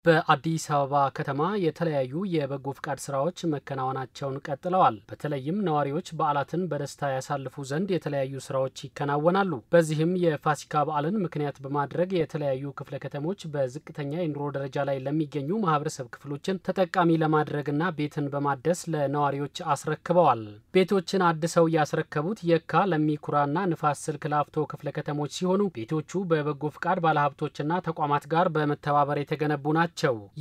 በአዲስ አበባ ከተማ የተለያዩ የበጎ ፍቃድ ስራዎች መከናወናቸውን ቀጥለዋል። በተለይም ነዋሪዎች በዓላትን በደስታ ያሳልፉ ዘንድ የተለያዩ ስራዎች ይከናወናሉ። በዚህም የፋሲካ በዓልን ምክንያት በማድረግ የተለያዩ ክፍለ ከተሞች በዝቅተኛ የኑሮ ደረጃ ላይ ለሚገኙ ማህበረሰብ ክፍሎችን ተጠቃሚ ለማድረግና ቤትን በማደስ ለነዋሪዎች አስረክበዋል። ቤቶችን አድሰው ያስረከቡት የካ ለሚኩራና ንፋስ ስልክ ላፍቶ ክፍለ ከተሞች ሲሆኑ ቤቶቹ በበጎ ፍቃድ ባለሀብቶችና ተቋማት ጋር በመተባበር የተገነቡ ናቸው።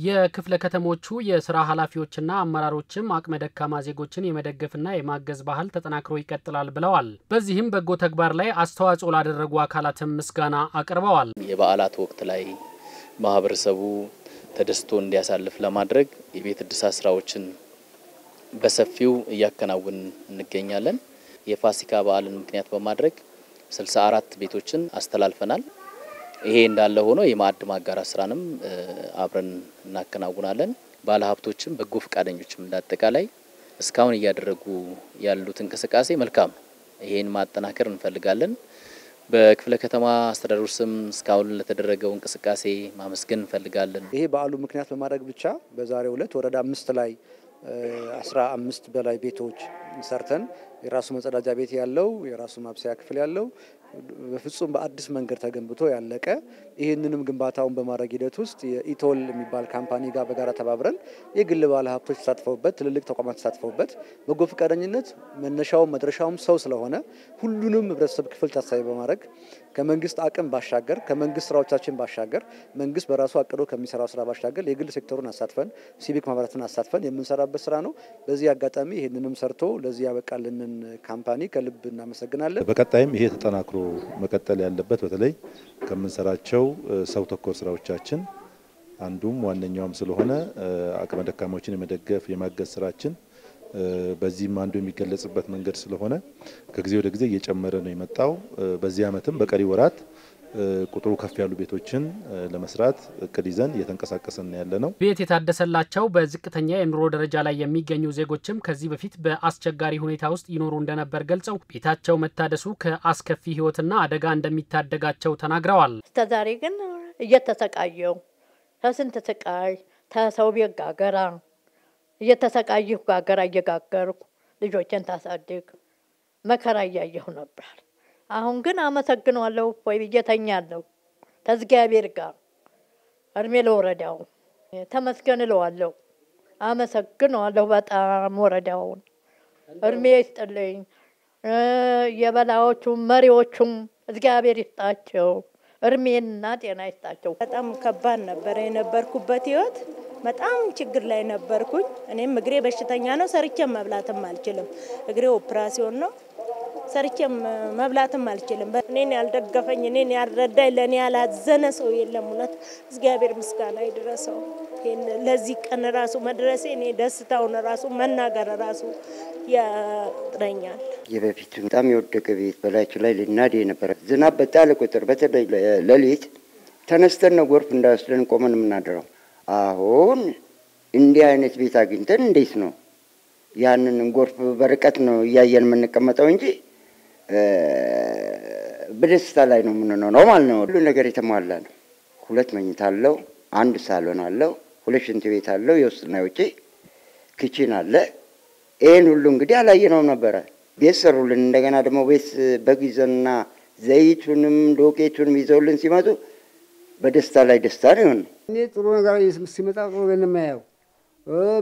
የክፍለ ከተሞቹ የስራ ኃላፊዎችና አመራሮችም አቅመ ደካማ ዜጎችን የመደገፍና የማገዝ ባህል ተጠናክሮ ይቀጥላል ብለዋል። በዚህም በጎ ተግባር ላይ አስተዋጽኦ ላደረጉ አካላትም ምስጋና አቅርበዋል። የበዓላት ወቅት ላይ ማህበረሰቡ ተደስቶ እንዲያሳልፍ ለማድረግ የቤት እድሳት ስራዎችን በሰፊው እያከናወን እንገኛለን። የፋሲካ በዓልን ምክንያት በማድረግ 64 ቤቶችን አስተላልፈናል። ይሄ እንዳለ ሆኖ የማዕድ ማጋራት ስራንም አብረን እናከናውናለን። ባለሀብቶችም በጎ ፍቃደኞችም እንዳጠቃላይ እስካሁን እያደረጉ ያሉት እንቅስቃሴ መልካም ነው። ይሄን ማጠናከር እንፈልጋለን። በክፍለ ከተማ አስተዳደሩ ስም እስካሁን ለተደረገው እንቅስቃሴ ማመስገን እንፈልጋለን። ይሄ በዓሉ ምክንያት በማድረግ ብቻ በዛሬው ዕለት ወረዳ 5 ላይ 15 በላይ ቤቶች ሰርተን የራሱ መጸዳጃ ቤት ያለው የራሱ ማብሰያ ክፍል ያለው በፍጹም በአዲስ መንገድ ተገንብቶ ያለቀ ይሄንንም ግንባታውን በማድረግ ሂደት ውስጥ የኢቶል የሚባል ካምፓኒ ጋር በጋራ ተባብረን የግል ባለሀብቶች ተሳትፈውበት ትልልቅ ተቋማት ተሳትፈውበት በጎ ፍቃደኝነት መነሻውም መድረሻውም ሰው ስለሆነ ሁሉንም ህብረተሰብ ክፍል ታሳቢ በማድረግ ከመንግስት አቅም ባሻገር ከመንግስት ስራዎቻችን ባሻገር መንግስት በራሱ አቅዶ ከሚሰራው ስራ ባሻገር የግል ሴክተሩን አሳትፈን ሲቪክ ማህበራትን አሳትፈን የምንሰራበት ስራ ነው። በዚህ አጋጣሚ ይሄንንም ሰርቶ ለዚህ ያበቃልንን ካምፓኒ ከልብ እናመሰግናለን። በቀጣይም ይሄ ተጠናክሮ መቀጠል ያለበት በተለይ ከምንሰራቸው ሰው ተኮር ስራዎቻችን አንዱም ዋነኛውም ስለሆነ አቅመ ደካሞችን የመደገፍ የማገዝ ስራችን በዚህም አንዱ የሚገለጽበት መንገድ ስለሆነ ከጊዜ ወደ ጊዜ እየጨመረ ነው የመጣው። በዚህ አመትም በቀሪ ወራት ቁጥሩ ከፍ ያሉ ቤቶችን ለመስራት እቅድ ይዘን እየተንቀሳቀስን ያለነው። ቤት የታደሰላቸው በዝቅተኛ የኑሮ ደረጃ ላይ የሚገኙ ዜጎችም ከዚህ በፊት በአስቸጋሪ ሁኔታ ውስጥ ይኖሩ እንደነበር ገልጸው ቤታቸው መታደሱ ከአስከፊ ህይወትና አደጋ እንደሚታደጋቸው ተናግረዋል። ተዛሬ ግን እየተሰቃየው ተስንት ስቃይ ተሰው ቤት ጋገራ እየተሰቃየሁ ጋገራ እየጋገርኩ ልጆችን ታሳድግ መከራ እያየሁ ነበር። አሁን ግን አመሰግናለሁ ወይ በየተኛለሁ ተዝጋቢር ጋር እርሜ ለወረዳው ተመስገን እለዋለሁ። አመሰግናለሁ በጣም ወረዳውን እርሜ ይስጥልኝ። የበላዎቹ መሪዎቹም እግዚአብሔር ይስጣቸው እርሜና ጤና ይስጣቸው። በጣም ከባድ ነበር የነበርኩበት ህይወት በጣም ችግር ላይ ነበርኩኝ። እኔም እግሬ በሽተኛ ነው ሰርቼም መብላትም አልችልም። እግሬ ኦፕራሲዮን ነው ሰርቼም መብላትም አልችልም። እኔን ያልደገፈኝ እኔን ያልረዳኝ ለኔ ያላዘነ ሰው የለም። እውነት እግዚአብሔር ምስጋና ይድረሰው። ለዚህ ቀን ራሱ መድረሴ እኔ ደስታውን ራሱ መናገር ራሱ ያጥረኛል። የበፊቱ በጣም የወደቀ ቤት በላያቸው ላይ ልናድ ነበር። ዝናብ በጣለ ቁጥር በተለይ ለሊት ተነስተን ነው ጎርፍ እንዳይወስደን ቆመን የምናድረው። አሁን እንዲህ አይነት ቤት አግኝተን እንዴት ነው ያንን ጎርፍ በርቀት ነው እያየን የምንቀመጠው እንጂ በደስታ ላይ ነው የምንኖረው ማለት ነው። ሁሉ ነገር የተሟላ ነው። 2 መኝታ አለው፣ 1 ሳሎን አለው፣ 2 ሽንት ቤት አለው፣ የውስጥና የውጭ ኪችን አለ። ይሄን ሁሉ እንግዲህ አላየነው ነበር። ቤት ሰሩልን። እንደገና ደግሞ ቤት በጊዜና ዘይቱንም ዶቄቱንም ይዘውልን ሲመጡ በደስታ ላይ ደስታ ነው። እኔ ጥሩ ነገር ሲመጣ ጥሩ ነገር የማየው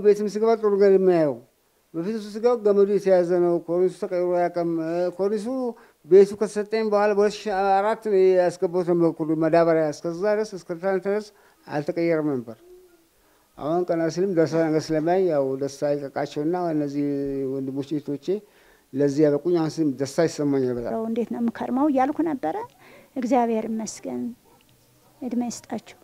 ቤትም ሲገባ ጥሩ ነገር የማየው በፊቱ ሲገባ ገመዱ የተያዘ ነው። ኮርኒሱ ተቀይሮ ያቀም ኮርኒሱ ቤቱ ከተሰጠኝ በኋላ በ2004 ያስገባሁት ነው በኩል መዳበሪያ እስከዛ ድረስ እስከ ትናንት ድረስ አልተቀየረም ነበር። አሁን ቀና ሲልም ደስታ ነገር ስለማይ ያው ደስታ ይቀቃቸውና እነዚህ ወንድሞቼ እህቶቼ ለዚህ ያበቁኝ አሁን ደስታ ይሰማኛል በጣም። እንዴት ነው የምከርመው እያልኩ ነበረ። እግዚአብሔር ይመስገን እድሜ ይስጣቸው።